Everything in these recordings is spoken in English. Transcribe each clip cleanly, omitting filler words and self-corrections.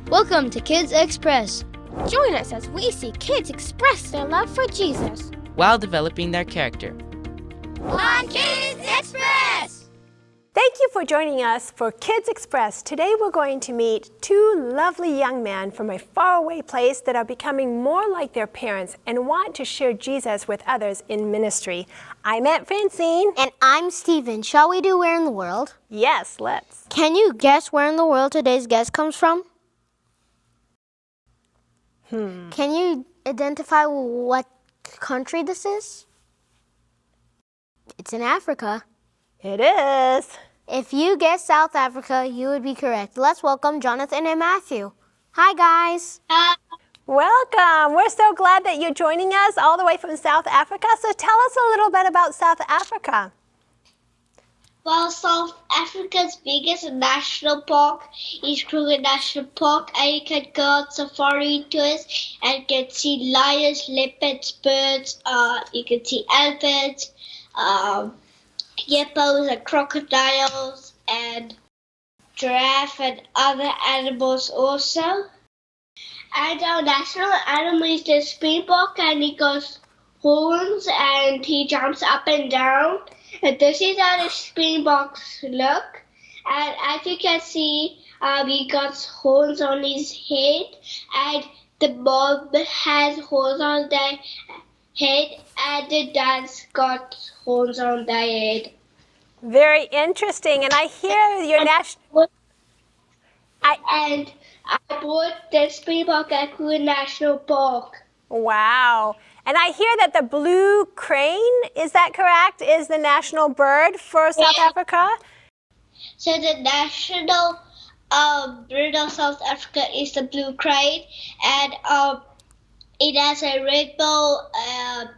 Welcome to Kids Express. Join us as we see kids express their love for Jesus while developing their character. on Kids Express! Thank you for joining us for Kids Express. Today we're going to meet two lovely young men from a faraway place that are becoming more like their parents and want to share Jesus with others in ministry. I'm Aunt Francine. And I'm Steven. Shall we do Where in the World? Yes, let's. Can you guess where in the world today's guest comes from? Can you identify what country this is? It's in Africa. It is. If you guessed South Africa, you would be correct. Let's welcome Jonathan and Matthew. Hi, guys. Welcome. We're so glad that you're joining us all the way from South Africa. So tell us a little bit about South Africa. Well, South Africa's biggest national park is Kruger National Park, and you can go on safari tours and can see lions, leopards, birds, you can see elephants, hippos and crocodiles and giraffe and other animals also. And our national animal is the springbok, and he goes horns and he jumps up and down. And this is how the springboks look. And as you can see, he got horns on his head, and the mom has horns on their head, and the dad's got horns on their head. Very interesting. And I hear your national... I bought the springbok at Kruger National Park. Wow. And I hear that the blue crane, is that correct, is the national bird for South Africa? So the national bird of South Africa is the blue crane, and it has a rainbow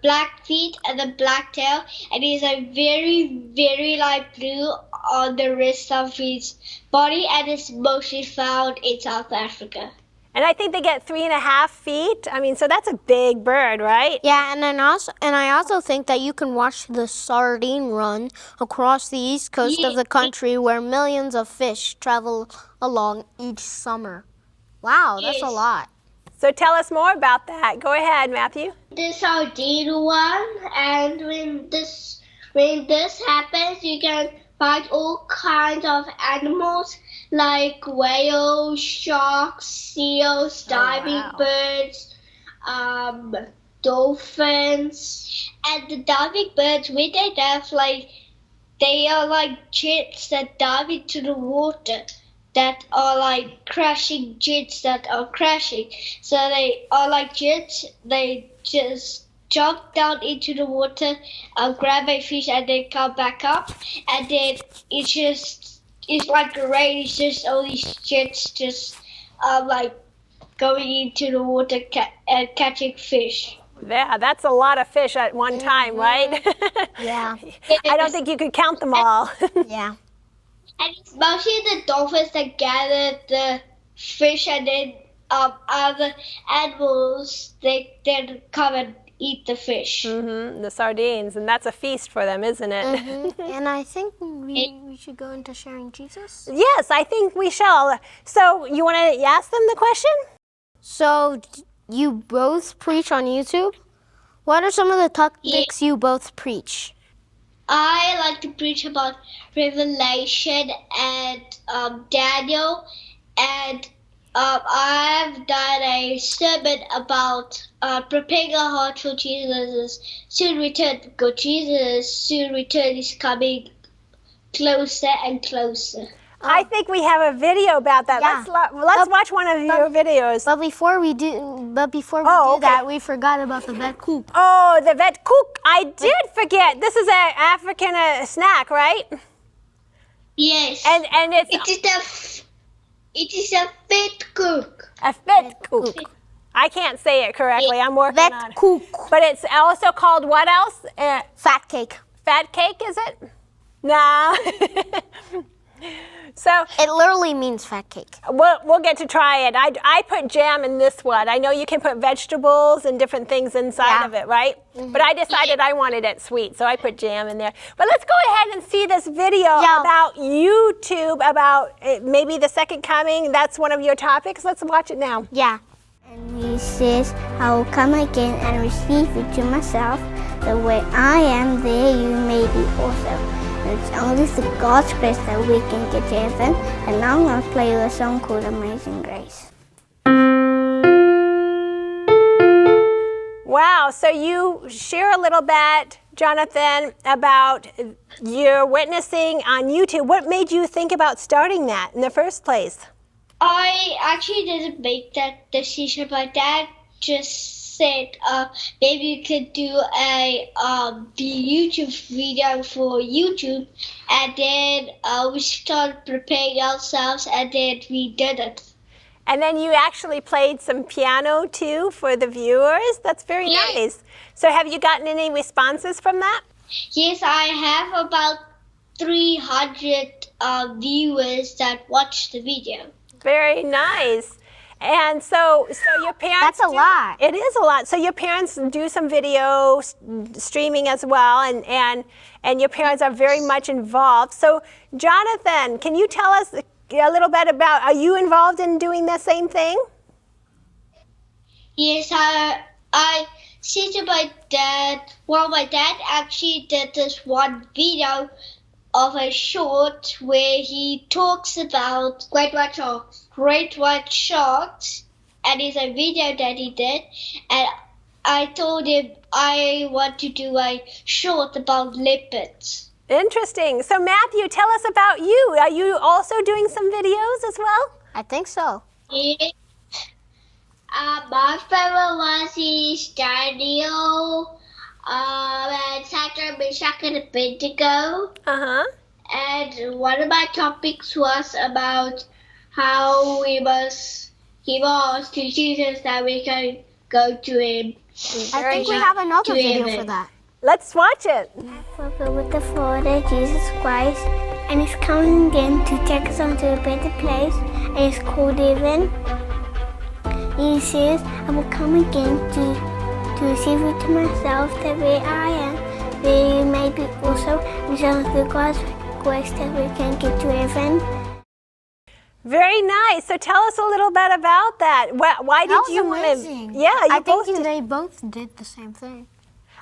black feet and a black tail, and it is a very, very light blue on the rest of his body, and it's mostly found in South Africa. And I think they get 3.5 feet. I mean, so that's a big bird, right? Yeah, and I also think that you can watch the sardine run across the east coast of the country where millions of fish travel along each summer. Wow, that's a lot. So tell us more about that. Go ahead, Matthew. The sardine one, and when this happens, you can find all kinds of animals like whales, sharks, seals, diving birds, dolphins. And the diving birds, when they dive, they are like jets that dive into the water, that are like crashing jets that are crashing. So they are like jets, they just jump down into the water, grab a fish, and then come back up. And then it's like the rain, it's just all these jets just like going into the water and catching fish. Yeah, that's a lot of fish at one time, right? Yeah. I don't think you could count them all. Yeah. And it's mostly the dolphins that gather the fish, and then other animals, they then come and eat the fish. The sardines, and that's a feast for them, isn't it? And I think we should go into sharing Jesus. Yes, I think we shall. So you want to ask them the question? So you both preach on YouTube? What are some of the topics you both preach? I like to preach about Revelation and Daniel, and I've done a sermon about preparing our heart for Jesus' soon return, because Jesus' soon return is coming closer and closer. I think we have a video about that. Yeah. Let's watch one of your videos. But before we do that, we forgot about the vet koek. Oh, the vet koek. I did forget. This is an African snack, right? Yes. And it's it is a vet koek. a vet koek. I can't say it correctly. I'm working on Vet it. koek. But it's also called what else? Fat cake. Fat cake, is it? No. So It literally means fat cake. we'll get to try it. I put jam in this one. I know you can put vegetables and different things inside of it, right? But I decided I wanted it sweet, so I put jam in there. But let's go ahead and see this video about YouTube, about maybe the second coming. That's one of your topics. Let's watch it now. Yeah. And he says, I will come again and receive you to myself. The way I am there, you may be also. And it's only through God's grace that we can get to heaven. And now I'm going to play you a song called Amazing Grace. Wow, so you share a little bit, Jonathan, about your witnessing on YouTube. What made you think about starting that in the first place? I actually didn't make that decision. My dad just said maybe you could do a the YouTube video for YouTube, and then we started preparing ourselves, and then we did it. And then you actually played some piano too for the viewers. That's very nice. So have you gotten any responses from that? Yes, I have about 300 viewers that watched the video. Very nice. And so your parents... That's a lot. It is a lot. So your parents do some video streaming as well, and your parents are very much involved. So Jonathan, can you tell us a little bit about, are you involved in doing the same thing? Yes, I see to my dad. Well, my dad actually did this one video of a short where he talks about great white sharks, and it's a video that he did, and I told him I want to do a short about leopards. Interesting. So Matthew, tell us about you. Are you also doing some videos as well? I think so. Yeah. My favorite one is Daniel, and Saturn, Meshach, and Abednego. Uh-huh. And one of my topics was about how he was to Jesus that we can go to him. I think we have another video for that. Let's watch it. Father with the Father, Jesus Christ, and He's coming again to take us on to a better place, and it's called heaven. He says, I will come again to receive you to myself, that where I am, where you may be also, and so through God's grace that we can get to heaven. Very nice. So tell us a little bit about that. Why did you amazing. Yeah, I think they both did the same thing.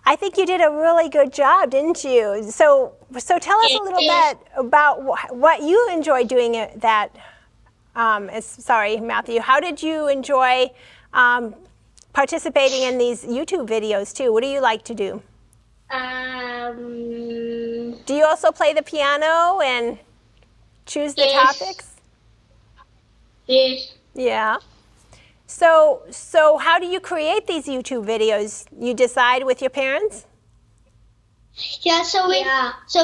I think you did a really good job, didn't you? So tell us a little bit about what you enjoy doing that. Sorry, Matthew. How did you enjoy participating in these YouTube videos too? What do you like to do? Do you also play the piano and choose the topics? Yes. Yeah. So how do you create these YouTube videos? You decide with your parents? Yeah, so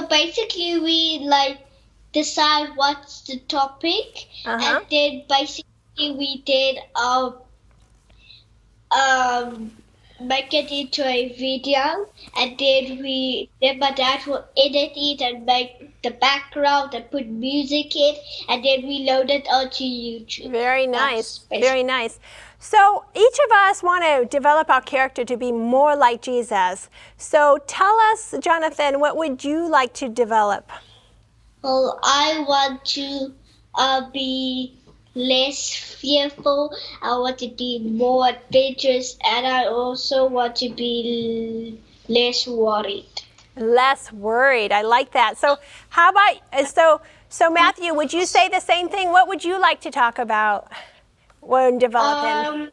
basically we decide what's the topic, and then basically we did make it into a video, and then my dad will edit it and make the background and put music in, and then we load it onto YouTube. Very nice. Very nice. So each of us want to develop our character to be more like Jesus. So tell us, Jonathan, what would you like to develop? Well, I want to be less fearful. I want to be more adventurous, and I also want to be less worried. Less worried. I like that. So how about, so Matthew, would you say the same thing? What would you like to talk about when developing?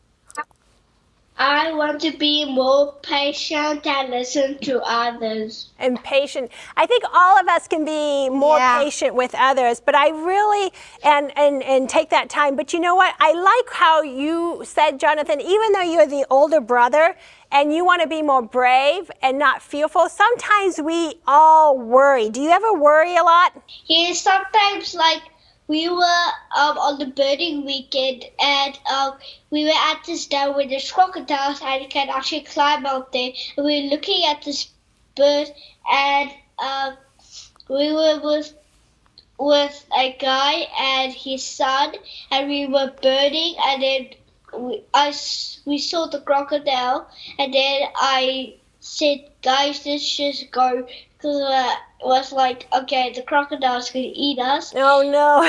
I want to be more patient and listen to others. And patient. I think all of us can be more patient with others, but I really, and take that time. But you know what? I like how you said, Jonathan, even though you're the older brother and you want to be more brave and not fearful, sometimes we all worry. Do you ever worry a lot? Yeah, sometimes we were on the birding weekend, and we were at this dam with the crocodiles, and you can actually climb out there. And we were looking at this bird, and we were with with a guy and his son, and we were birding, and then we saw the crocodile, and then I said, guys, let's just go, because it was like, okay, the crocodile's going to eat us. Oh, no.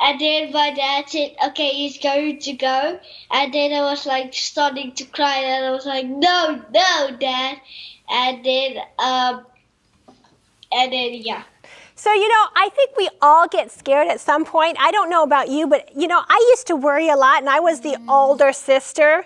And then my dad said, okay, he's going to go. And then I was like starting to cry, and I was like, no, Dad. And then, yeah. So, I think we all get scared at some point. I don't know about you, but, I used to worry a lot, and I was the older sister.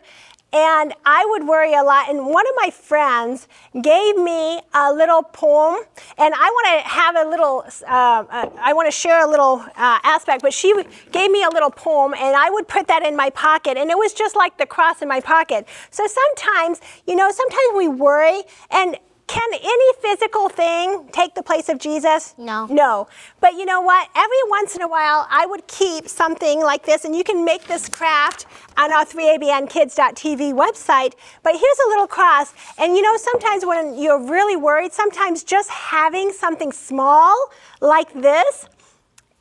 And I would worry a lot. And one of my friends gave me a little poem. And I want to have a little, I want to share a little aspect. But she gave me a little poem, and I would put that in my pocket. And it was just like the cross in my pocket. So sometimes, sometimes we worry. And can any physical thing take the place of Jesus? No. No. But you know what? Every once in a while, I would keep something like this, and you can make this craft on our 3abnkids.tv website. But here's a little cross. And sometimes when you're really worried, sometimes just having something small like this,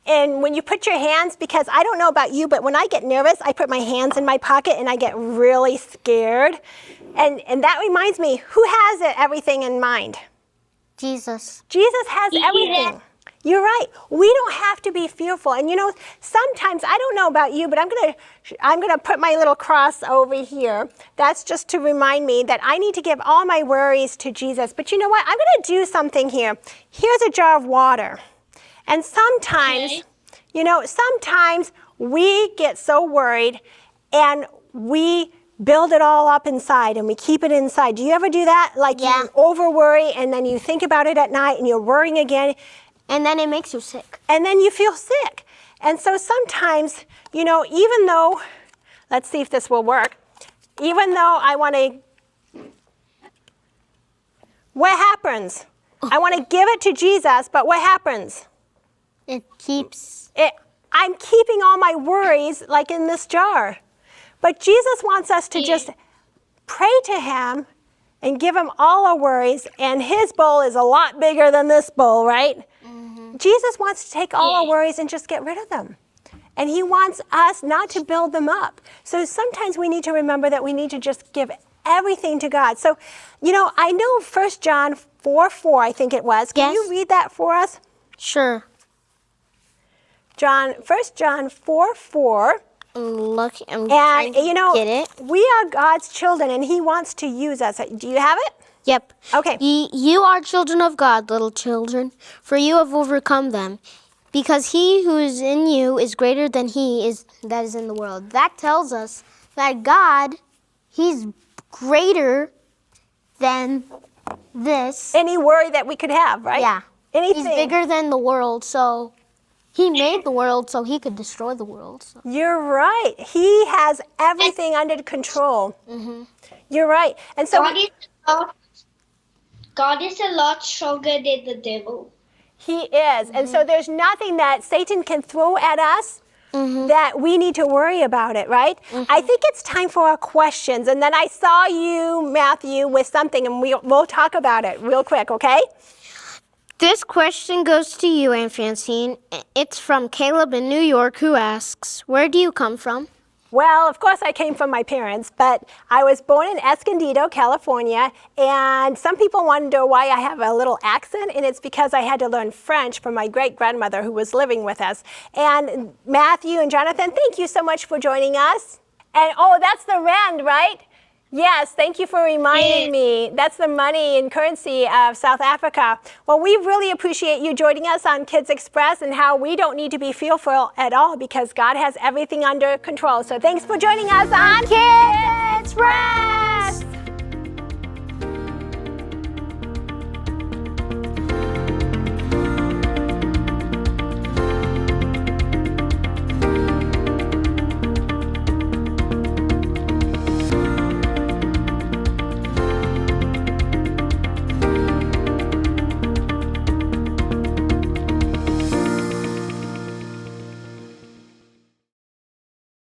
and when you put your hands, because I don't know about you, but when I get nervous, I put my hands in my pocket and I get really scared. And that reminds me, who has everything in mind? Jesus. Jesus has everything. You're right. We don't have to be fearful. And sometimes, I don't know about you, but I'm gonna put my little cross over here. That's just to remind me that I need to give all my worries to Jesus. But you know what? I'm gonna do something here. Here's a jar of water. And sometimes, sometimes we get so worried and we build it all up inside and we keep it inside. Do you ever do that? Like you over worry and then you think about it at night and you're worrying again. And then it makes you sick. And then you feel sick. And so sometimes, even though, let's see if this will work, even though I want to, what happens? I want to give it to Jesus, but what happens? It keeps... I'm keeping all my worries like in this jar. But Jesus wants us to just pray to him and give him all our worries, and his bowl is a lot bigger than this bowl, right? Mm-hmm. Jesus wants to take all our worries and just get rid of them. And he wants us not to build them up. So sometimes we need to remember that we need to just give everything to God. So, I know 1 John 4:4, I think it was. Can you read that for us? Sure. 1 John 4:4. Look, I'm trying to get it. We are God's children, and he wants to use us. Do you have it? Yep. Okay. You are children of God, little children, for you have overcome them, because he who is in you is greater than he is that is in the world. That tells us that God, he's greater than this. Any worry that we could have, right? Yeah. Anything. He's bigger than the world, so he made the world so he could destroy the world. So. You're right. He has everything under control. Mm-hmm. You're right. And so God is a lot stronger than the devil. He is. Mm-hmm. And so there's nothing that Satan can throw at us that we need to worry about it, right? Mm-hmm. I think it's time for our questions. And then I saw you, Matthew, with something, and we'll talk about it real quick, okay? This question goes to you, Aunt Francine. It's from Caleb in New York, who asks, where do you come from? Well, of course I came from my parents, but I was born in Escondido, California, and some people wonder why I have a little accent, and it's because I had to learn French from my great-grandmother who was living with us. And Matthew and Jonathan, thank you so much for joining us. And that's the rand, right? Yes, thank you for reminding me. That's the money and currency of South Africa. Well, we really appreciate you joining us on Kids Express and how we don't need to be fearful at all because God has everything under control. So thanks for joining us on Kids Express.